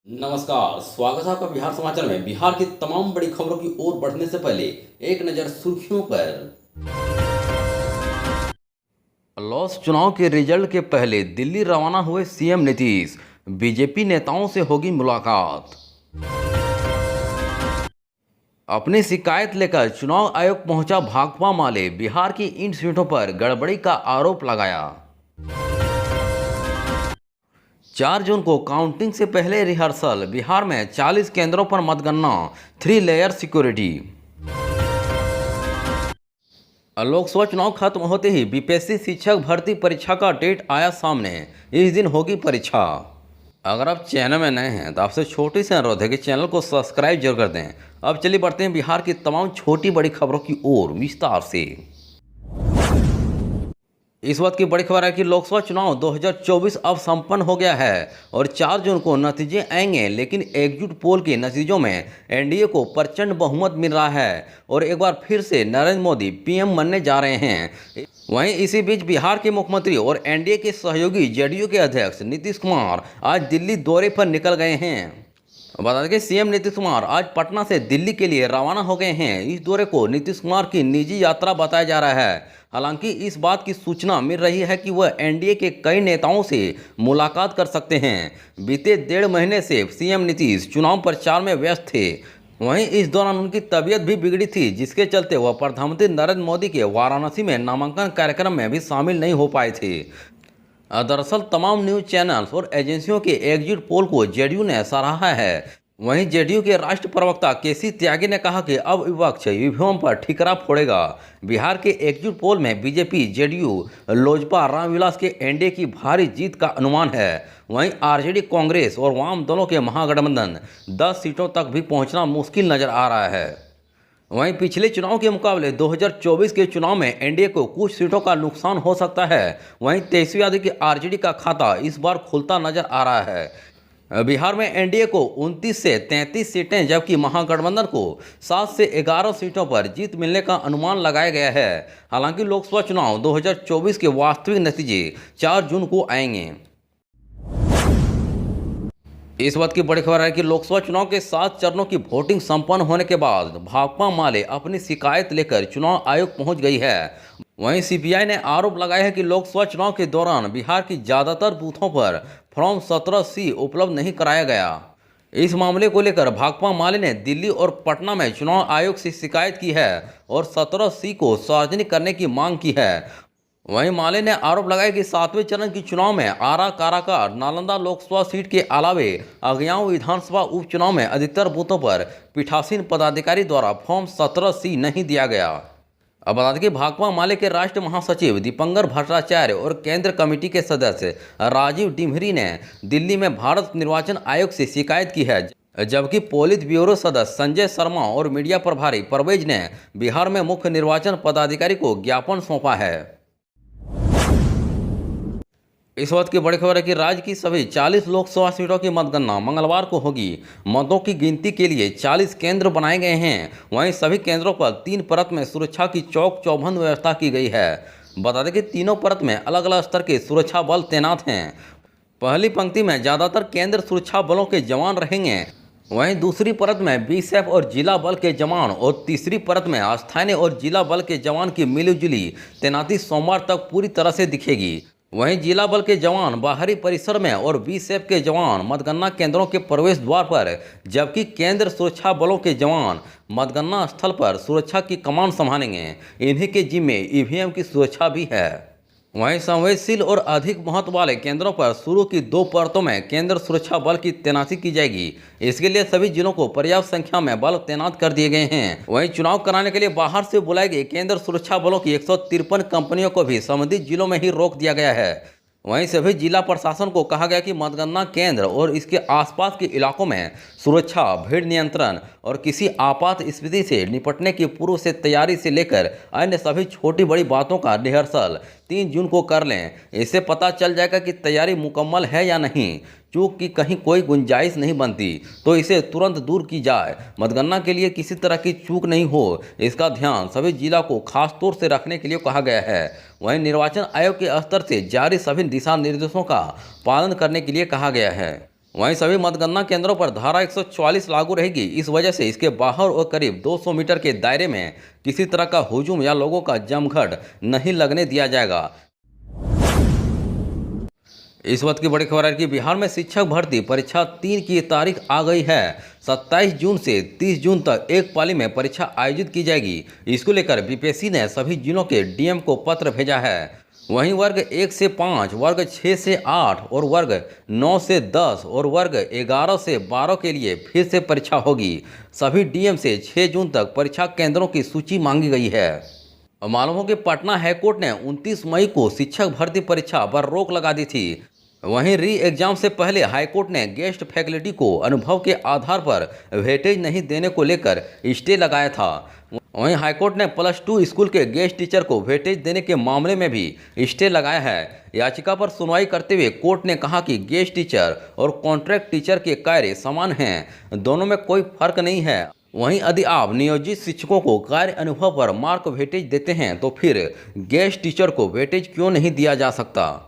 नमस्कार, स्वागत है आपका बिहार समाचार में। बिहार की तमाम बड़ी खबरों की ओर बढ़ने से पहले एक नजर सुर्खियों पर। लॉस चुनाव के रिजल्ट के पहले दिल्ली रवाना हुए सीएम नीतीश। बीजेपी नेताओं से होगी मुलाकात। अपनी शिकायत लेकर चुनाव आयोग पहुंचा भाकपा माले। बिहार की इन सीटों पर गड़बड़ी का आरोप लगाया। 4 जून को काउंटिंग से पहले रिहर्सल। बिहार में 40 केंद्रों पर मतगणना। 3 लेयर सिक्योरिटी। लोकसभा चुनाव खत्म होते ही बीपीएससी शिक्षक भर्ती परीक्षा का डेट आया सामने। इस दिन होगी परीक्षा। अगर आप चैनल में नए हैं तो आपसे छोटी सी अनुरोध है कि चैनल को सब्सक्राइब जरूर कर दें। अब चलिए बढ़ते हैं बिहार की तमाम छोटी बड़ी खबरों की ओर विस्तार से। इस वक्त की बड़ी खबर है कि लोकसभा चुनाव 2024 अब संपन्न हो गया है और 4 जून को नतीजे आएंगे। लेकिन एकजुट पोल के नतीजों में एनडीए को प्रचंड बहुमत मिल रहा है और एक बार फिर से नरेंद्र मोदी पीएम बनने जा रहे हैं। वहीं इसी बीच बिहार के मुख्यमंत्री और एनडीए के सहयोगी जेडीयू के अध्यक्ष नीतीश कुमार आज दिल्ली दौरे पर निकल गए हैं। बता दें कि सीएम नीतीश कुमार आज पटना से दिल्ली के लिए रवाना हो गए हैं। इस दौरे को नीतीश कुमार की निजी यात्रा बताया जा रहा है। हालांकि इस बात की सूचना मिल रही है कि वह एनडीए के कई नेताओं से मुलाकात कर सकते हैं। बीते 1.5 महीने से सीएम नीतीश चुनाव प्रचार में व्यस्त थे। वहीं इस दौरान उनकी तबीयत भी बिगड़ी थी, जिसके चलते वह प्रधानमंत्री नरेंद्र मोदी के वाराणसी में नामांकन कार्यक्रम में भी शामिल नहीं हो पाए थे। दरअसल तमाम न्यूज चैनल्स और एजेंसियों के एग्जिट पोल को जेडीयू ने सराहा है। वहीं जेडीयू के राष्ट्रीय प्रवक्ता केसी त्यागी ने कहा कि अब विपक्ष ईवीएम पर ठिकरा फोड़ेगा। बिहार के एग्जिट पोल में बीजेपी, जेडीयू, लोजपा, रामविलास के एनडीए की भारी जीत का अनुमान है। वहीं आरजेडी, कांग्रेस और वाम दलों के महागठबंधन 10 सीटों तक भी पहुंचना मुश्किल नजर आ रहा है। वहीं पिछले चुनाव के मुकाबले 2024 के चुनाव में एनडीए को कुछ सीटों का नुकसान हो सकता है। वहीं तेजस्वी यादव की आरजेडी का खाता इस बार खुलता नजर आ रहा है। बिहार में एनडीए को 29 से 33 सीटें, जबकि महागठबंधन को 7 से 11 सीटों पर जीत मिलने का अनुमान लगाया गया है। हालांकि लोकसभा चुनाव 2024 के वास्तविक नतीजे 4 जून को आएंगे। इस बात की बड़ी खबर है कि लोकसभा चुनाव के 7 चरणों की वोटिंग संपन्न होने के बाद भाकपा माले अपनी शिकायत लेकर चुनाव आयोग पहुंच गई है। वहीं सीपीआई ने आरोप लगाया है कि लोकसभा चुनाव के दौरान बिहार की ज्यादातर बूथों पर फॉर्म 17C उपलब्ध नहीं कराया गया। इस मामले को लेकर भाकपा माले ने दिल्ली और पटना में चुनाव आयोग से शिकायत की है और 17C को सार्वजनिक करने की मांग की है। वहीं माले ने आरोप लगाया कि 7वें चरण की चुनाव में आरा, काराकाट, नालंदा लोकसभा सीट के अलावे अगियाओं विधानसभा उपचुनाव में अधिकतर बूथों पर पीठासीन पदाधिकारी द्वारा फॉर्म 17C नहीं दिया गया। अब बता दें कि भाकपा माले के राष्ट्रीय महासचिव दीपंकर भट्टाचार्य और केंद्र कमेटी के सदस्य राजीव डिमरी ने दिल्ली में भारत निर्वाचन आयोग से शिकायत की है, जबकि पोलित ब्यूरो सदस्य संजय शर्मा और मीडिया प्रभारी परवेज ने बिहार में मुख्य निर्वाचन पदाधिकारी को ज्ञापन सौंपा है। इस वक्त की बड़ी खबर है कि राज्य की सभी 40 लोकसभा सीटों की मतगणना मंगलवार को होगी। मतों की गिनती के लिए 40 केंद्र बनाए गए हैं। वहीं सभी केंद्रों पर 3 परत में सुरक्षा की चौक चौबंद व्यवस्था की गई है। बता दें कि तीनों परत में अलग अलग स्तर के सुरक्षा बल तैनात हैं। पहली पंक्ति में ज़्यादातर केंद्र सुरक्षा बलों के जवान रहेंगे। वहीं दूसरी परत में बीएसएफ और जिला बल के जवान और तीसरी परत में स्थानीय और जिला बल के जवान की मिलीजुली तैनाती सोमवार तक पूरी तरह से दिखेगी। वहीं जिला बल के जवान बाहरी परिसर में और बीएसएफ के जवान मतगणना केंद्रों के प्रवेश द्वार पर, जबकि केंद्र सुरक्षा बलों के जवान मतगणना स्थल पर सुरक्षा की कमान संभालेंगे। इन्हीं के जिम्मे ईवीएम की सुरक्षा भी है। वहीं संवेदनशील और अधिक महत्व वाले केंद्रों पर शुरू की 2 परतों में केंद्र सुरक्षा बल की तैनाती की जाएगी। इसके लिए सभी जिलों को पर्याप्त संख्या में बल तैनात कर दिए गए हैं। वहीं चुनाव कराने के लिए बाहर से बुलाई गई केंद्र सुरक्षा बलों की 153 कंपनियों को भी संबंधित जिलों में ही रोक दिया गया है। वहीं सभी जिला प्रशासन को कहा गया कि मतगणना केंद्र और इसके आसपास के इलाकों में सुरक्षा, भीड़ नियंत्रण और किसी आपात स्थिति से निपटने की पूर्व से तैयारी से लेकर अन्य सभी छोटी बड़ी बातों का रिहर्सल 3 जून को कर लें। इससे पता चल जाएगा कि तैयारी मुकम्मल है या नहीं। चूक की कहीं कोई गुंजाइश नहीं बनती तो इसे तुरंत दूर की जाए। मतगणना के लिए किसी तरह की चूक नहीं हो, इसका ध्यान सभी जिला को खास तौर से रखने के लिए कहा गया है। वहीं निर्वाचन आयोग के स्तर से जारी सभी दिशा निर्देशों का पालन करने के लिए कहा गया है। वहीं सभी मतगणना केंद्रों पर धारा 144 लागू रहेगी। इस वजह से इसके बाहर और करीब 200 मीटर के दायरे में किसी तरह का हुजूम या लोगों का जमघट नहीं लगने दिया जाएगा। इस वक्त की बड़ी खबर है कि बिहार में शिक्षक भर्ती परीक्षा 3 की तारीख आ गई है। 27 जून से 30 जून तक एक पाली में परीक्षा आयोजित की जाएगी। इसको लेकर बीपीएससी ने सभी जिलों के डीएम को पत्र भेजा है। वहीं वर्ग 1 से 5, वर्ग 6 से 8 और वर्ग 9 से 10 और वर्ग 11 से 12 के लिए फिर से परीक्षा होगी। सभी डीएम से 6 जून तक परीक्षा केंद्रों की सूची मांगी गई है। मालूम हो कि पटना हाईकोर्ट ने 29 मई को शिक्षक भर्ती परीक्षा पर रोक लगा दी थी। वहीं री एग्जाम से पहले हाईकोर्ट ने गेस्ट फैकल्टी को अनुभव के आधार पर वेटेज नहीं देने को लेकर स्टे लगाया था। वहीं हाईकोर्ट ने +2 स्कूल के गेस्ट टीचर को वेटेज देने के मामले में भी स्टे लगाया है। याचिका पर सुनवाई करते हुए कोर्ट ने कहा कि गेस्ट टीचर और कॉन्ट्रैक्ट टीचर के कार्य समान हैं, दोनों में कोई फर्क नहीं है। वहीं यदि आप नियोजित शिक्षकों को कार्य अनुभव पर मार्क वेटेज देते हैं तो फिर गेस्ट टीचर को वेटेज क्यों नहीं दिया जा सकता।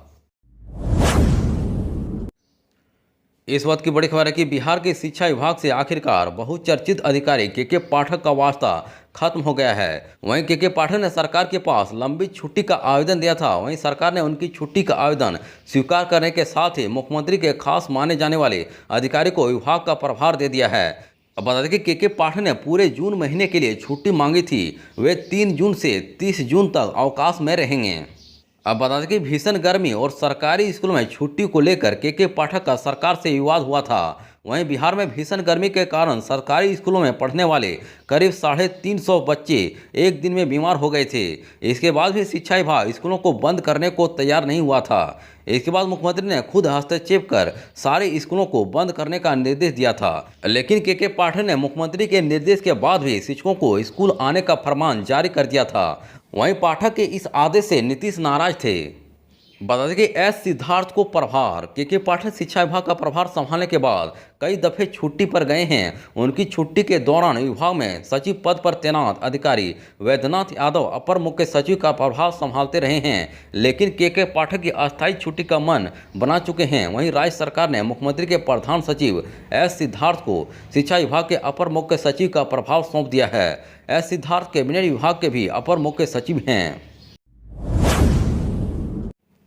इस वक्त की बड़ी खबर है कि बिहार के शिक्षा विभाग से आखिरकार बहुचर्चित अधिकारी के पाठक का वास्ता खत्म हो गया है। वहीं के पाठक ने सरकार के पास लंबी छुट्टी का आवेदन दिया था। वहीं सरकार ने उनकी छुट्टी का आवेदन स्वीकार करने के साथ ही मुख्यमंत्री के खास माने जाने वाले अधिकारी को विभाग का प्रभार दे दिया है। अब बता दें कि के पाठक ने पूरे जून महीने के लिए छुट्टी मांगी थी। वे 3 जून से 30 जून तक अवकाश में रहेंगे। अब बता दें कि भीषण गर्मी और सरकारी स्कूलों में छुट्टी को लेकर के पाठक का सरकार से विवाद हुआ था। वहीं बिहार में भीषण गर्मी के कारण सरकारी स्कूलों में पढ़ने वाले करीब 350 बच्चे एक दिन में बीमार हो गए थे। इसके बाद भी शिक्षा विभाग स्कूलों को बंद करने को तैयार नहीं हुआ था। इसके बाद मुख्यमंत्री ने खुद हस्तक्षेप कर सारे स्कूलों को बंद करने का निर्देश दिया था। लेकिन के पाठक ने मुख्यमंत्री के निर्देश के बाद भी शिक्षकों को स्कूल आने का फरमान जारी कर दिया था। वहीं पाठक के इस आदेश से नीतीश नाराज थे। बता दें कि एस सिद्धार्थ को प्रभार के पाठक शिक्षा विभाग का प्रभार संभालने के बाद कई दफे छुट्टी पर गए हैं। उनकी छुट्टी के दौरान विभाग में सचिव पद पर तैनात अधिकारी वैद्यनाथ यादव अपर मुख्य सचिव का प्रभार संभालते रहे हैं, लेकिन के पाठक की अस्थायी छुट्टी का मन बना चुके हैं। वहीं राज्य सरकार ने मुख्यमंत्री के प्रधान सचिव एस सिद्धार्थ को शिक्षा विभाग के अपर मुख्य सचिव का प्रभार सौंप दिया है। एस सिद्धार्थ कैबिनेट विभाग के भी अपर मुख्य सचिव हैं।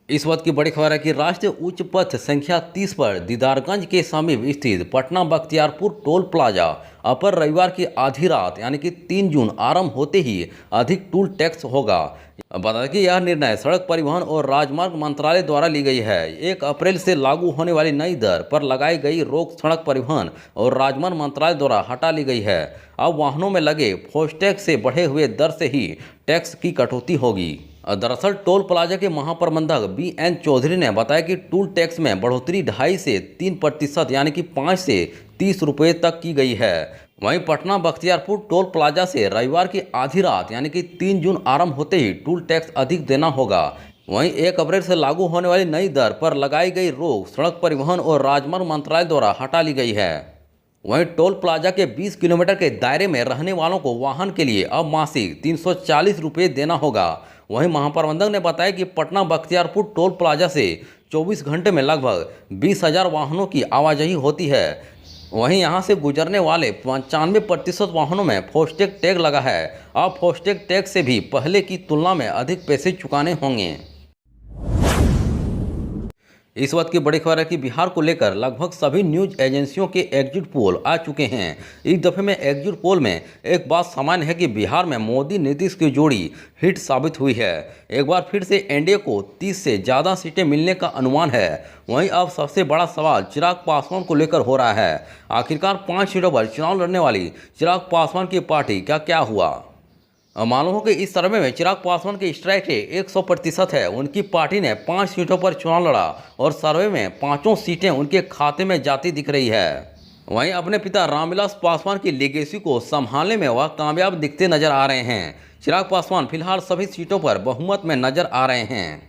इस वक्त की बड़ी खबर है कि राष्ट्रीय उच्च पथ संख्या 30 पर दीदारगंज के समीप स्थित पटना बख्तियारपुर टोल प्लाजा पर रविवार की आधी रात यानी कि 3 जून आरंभ होते ही अधिक टोल टैक्स होगा। बता दें कि यह निर्णय सड़क परिवहन और राजमार्ग मंत्रालय द्वारा ली गई है। 1 अप्रैल से लागू होने वाली नई दर पर लगाई गई रोक सड़क परिवहन और राजमार्ग मंत्रालय द्वारा हटा ली गई है। अब वाहनों में लगे फास्टैग से बढ़े हुए दर से ही टैक्स की कटौती होगी। दरअसल टोल प्लाजा के महाप्रबंधक BN चौधरी ने बताया कि टोल टैक्स में बढ़ोतरी 2.5 से 3% यानी कि 5 से 30 रुपये तक की गई है। वहीं पटना बख्तियारपुर टोल प्लाजा से रविवार की आधी रात यानी कि 3 जून आरंभ होते ही टोल टैक्स अधिक देना होगा। वहीं 1 अप्रैल से लागू होने वाली नई दर पर लगाई गई रोक सड़क परिवहन और राजमार्ग मंत्रालय द्वारा हटा ली गई है। वहीं टोल प्लाजा के 20 किलोमीटर के दायरे में रहने वालों को वाहन के लिए अब मासिक 340 रुपये देना होगा। वहीं महाप्रबंधक ने बताया कि पटना बख्तियारपुर टोल प्लाजा से 24 घंटे में लगभग 20,000 वाहनों की आवाजाही होती है। वहीं यहां से गुजरने वाले 95% वाहनों में फास्टैग टैग लगा है। अब फास्टैग टैग से भी पहले की तुलना में अधिक पैसे चुकाने होंगे। इस वक्त की बड़ी खबर है कि बिहार को लेकर लगभग सभी न्यूज एजेंसियों के एग्जिट पोल आ चुके हैं। इस दफे में एग्जिट पोल में एक बात सामान्य है कि बिहार में मोदी नीतीश की जोड़ी हिट साबित हुई है। एक बार फिर से एनडीए को 30 से ज़्यादा सीटें मिलने का अनुमान है। वहीं अब सबसे बड़ा सवाल चिराग पासवान को लेकर हो रहा है। आखिरकार 5 सीटों पर चुनाव लड़ने वाली चिराग पासवान की पार्टी का क्या हुआ। मालूम हो कि इस सर्वे में चिराग पासवान की स्ट्राइक रेट 100% है। उनकी पार्टी ने 5 सीटों पर चुनाव लड़ा और सर्वे में 5 सीटें उनके खाते में जाती दिख रही है। वहीं अपने पिता रामविलास पासवान की लेगेसी को संभालने में वह कामयाब दिखते नजर आ रहे हैं। चिराग पासवान फिलहाल सभी सीटों पर बहुमत में नजर आ रहे हैं।